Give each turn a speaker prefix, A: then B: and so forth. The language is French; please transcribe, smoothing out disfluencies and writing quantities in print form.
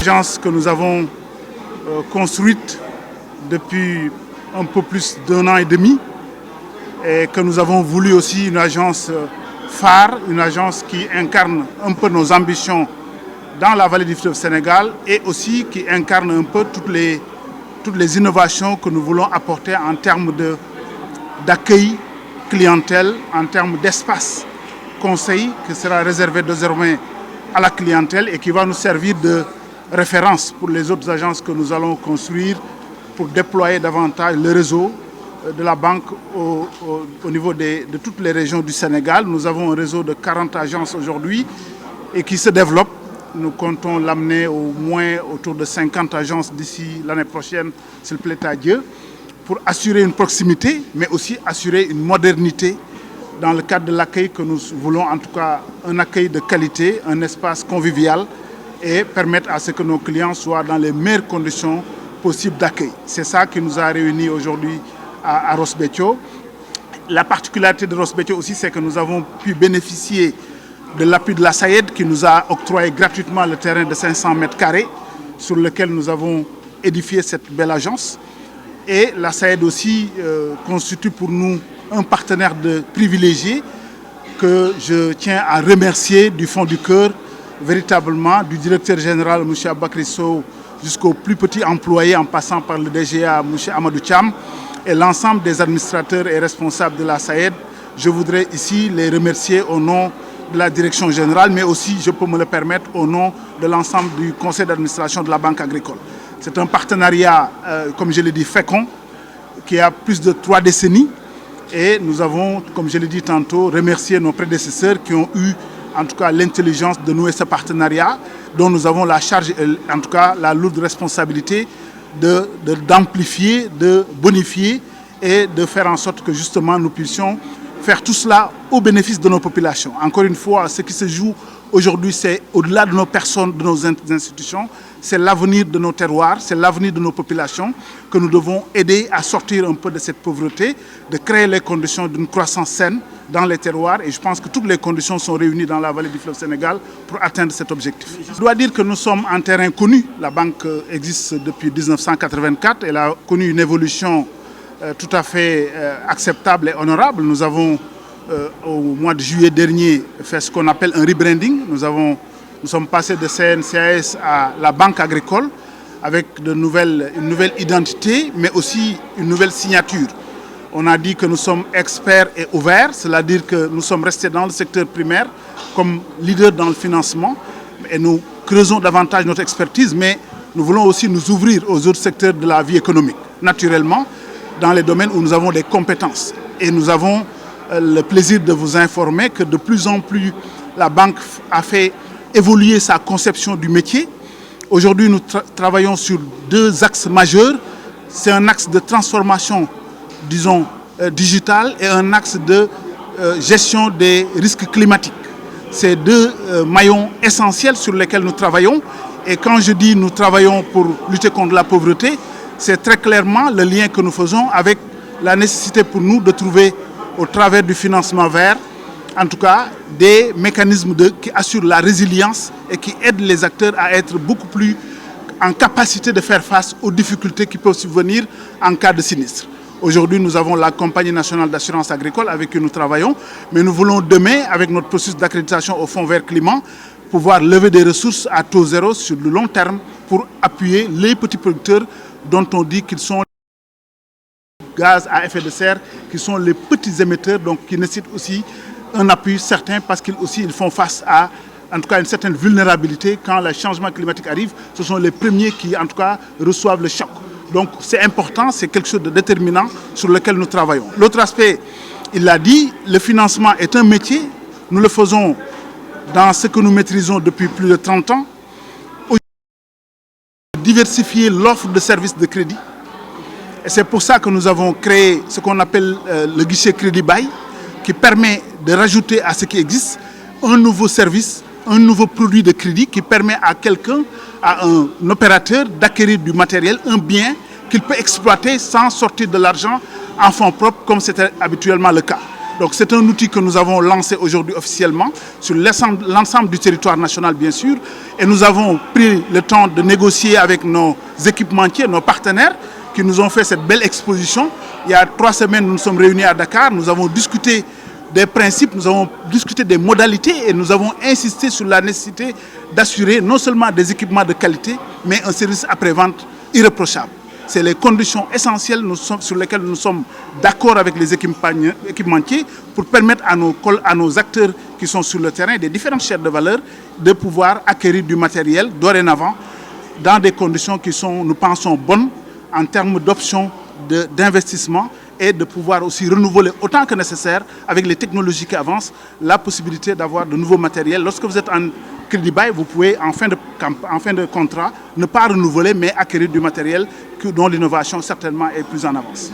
A: L'agence que nous avons construite depuis un peu plus d'1 an et demi et que nous avons voulu aussi une agence phare, une agence qui incarne un peu nos ambitions dans la vallée du fleuve Sénégal et aussi qui incarne un peu toutes les innovations que nous voulons apporter en termes d'accueil clientèle, en termes d'espace conseil qui sera réservé désormais à la clientèle et qui va nous servir de référence pour les autres agences que nous allons construire pour déployer davantage le réseau de la banque au niveau de toutes les régions du Sénégal. Nous avons un réseau de 40 agences aujourd'hui et qui se développe. Nous comptons l'amener au moins autour de 50 agences d'ici l'année prochaine, s'il plaît à Dieu, pour assurer une proximité, mais aussi assurer une modernité dans le cadre de l'accueil que nous voulons, en tout cas un accueil de qualité, un espace convivial et permettre à ce que nos clients soient dans les meilleures conditions possibles d'accueil. C'est ça qui nous a réunis aujourd'hui à Ross Béthio. La particularité de Ross Béthio aussi, c'est que nous avons pu bénéficier de l'appui de la SAED qui nous a octroyé gratuitement le terrain de 500 mètres carrés sur lequel nous avons édifié cette belle agence. Et la SAED aussi constitue pour nous un partenaire privilégié que je tiens à remercier du fond du cœur, véritablement, du directeur général M. Aboubakry Sow jusqu'au plus petit employé en passant par le DGA M. Amadou Thiam et l'ensemble des administrateurs et responsables de la SAED. Je voudrais ici les remercier au nom de la direction générale, mais aussi, je peux me le permettre, au nom de l'ensemble du conseil d'administration de la Banque agricole. C'est un partenariat, comme je l'ai dit, fécond, qui a plus de 3 décennies. Et nous avons, comme je l'ai dit tantôt, remercié nos prédécesseurs qui ont eu, en tout cas, l'intelligence de nouer ce partenariat, dont nous avons la charge, en tout cas, la lourde responsabilité d'amplifier, de bonifier et de faire en sorte que, justement, nous puissions faire tout cela au bénéfice de nos populations. Encore une fois, ce qui se joue aujourd'hui, c'est au-delà de nos personnes, de nos institutions, c'est l'avenir de nos terroirs, c'est l'avenir de nos populations que nous devons aider à sortir un peu de cette pauvreté, de créer les conditions d'une croissance saine dans les terroirs. Et je pense que toutes les conditions sont réunies dans la vallée du fleuve Sénégal pour atteindre cet objectif. Je dois dire que nous sommes en terrain connu. La banque existe depuis 1984. Elle a connu une évolution tout à fait acceptable et honorable. Nous avons, au mois de juillet dernier, fait ce qu'on appelle un rebranding. Nous sommes passés de CNCAS à la Banque agricole avec une nouvelle identité, mais aussi une nouvelle signature. On a dit que nous sommes experts et ouverts, c'est-à-dire que nous sommes restés dans le secteur primaire comme leader dans le financement et nous creusons davantage notre expertise, mais nous voulons aussi nous ouvrir aux autres secteurs de la vie économique, naturellement, dans les domaines où nous avons des compétences. Et nous avons le plaisir de vous informer que de plus en plus la banque a fait évoluer sa conception du métier. Aujourd'hui, nous travaillons sur 2 axes majeurs. C'est un axe de transformation, disons, digitale et un axe de gestion des risques climatiques. C'est 2 maillons essentiels sur lesquels nous travaillons. Et quand je dis nous travaillons pour lutter contre la pauvreté, c'est très clairement le lien que nous faisons avec la nécessité pour nous de trouver, au travers du financement vert, en tout cas, des mécanismes qui assurent la résilience et qui aident les acteurs à être beaucoup plus en capacité de faire face aux difficultés qui peuvent subvenir en cas de sinistre. Aujourd'hui, nous avons la Compagnie nationale d'assurance agricole avec qui nous travaillons, mais nous voulons demain, avec notre processus d'accréditation au Fonds vert climat, pouvoir lever des ressources à taux zéro sur le long terme pour appuyer les petits producteurs dont on dit qu'ils sont gaz à effet de serre, qui sont les petits émetteurs, donc qui nécessitent aussi un appui certain parce qu'ils aussi ils font face à, en tout cas, une certaine vulnérabilité. Quand le changement climatique arrive, ce sont les premiers qui, en tout cas, reçoivent le choc. Donc c'est important, c'est quelque chose de déterminant sur lequel nous travaillons. L'autre aspect, il l'a dit, le financement est un métier. Nous le faisons dans ce que nous maîtrisons depuis plus de 30 ans. Diversifier l'offre de services de crédit. Et c'est pour ça que nous avons créé ce qu'on appelle le guichet Crédit Bail, qui permet de rajouter à ce qui existe un nouveau service, un nouveau produit de crédit qui permet à quelqu'un, à un opérateur d'acquérir du matériel, un bien qu'il peut exploiter sans sortir de l'argent en fonds propres comme c'était habituellement le cas. Donc c'est un outil que nous avons lancé aujourd'hui officiellement sur l'ensemble du territoire national bien sûr. Et nous avons pris le temps de négocier avec nos équipementiers, nos partenaires qui nous ont fait cette belle exposition. Il y a 3 semaines, nous nous sommes réunis à Dakar, nous avons discuté des principes, nous avons discuté des modalités et nous avons insisté sur la nécessité d'assurer non seulement des équipements de qualité, mais un service après-vente irréprochable. C'est les conditions essentielles sur lesquelles nous sommes d'accord avec les équipementiers pour permettre à nos acteurs qui sont sur le terrain, des différentes chaînes de valeur, de pouvoir acquérir du matériel dorénavant dans des conditions qui sont, nous pensons, bonnes en termes d'options d'investissement et de pouvoir aussi renouveler autant que nécessaire avec les technologies qui avancent, la possibilité d'avoir de nouveaux matériels. Lorsque vous êtes en crédit bail, vous pouvez en fin de contrat ne pas renouveler mais acquérir du matériel dont l'innovation certainement est plus en avance.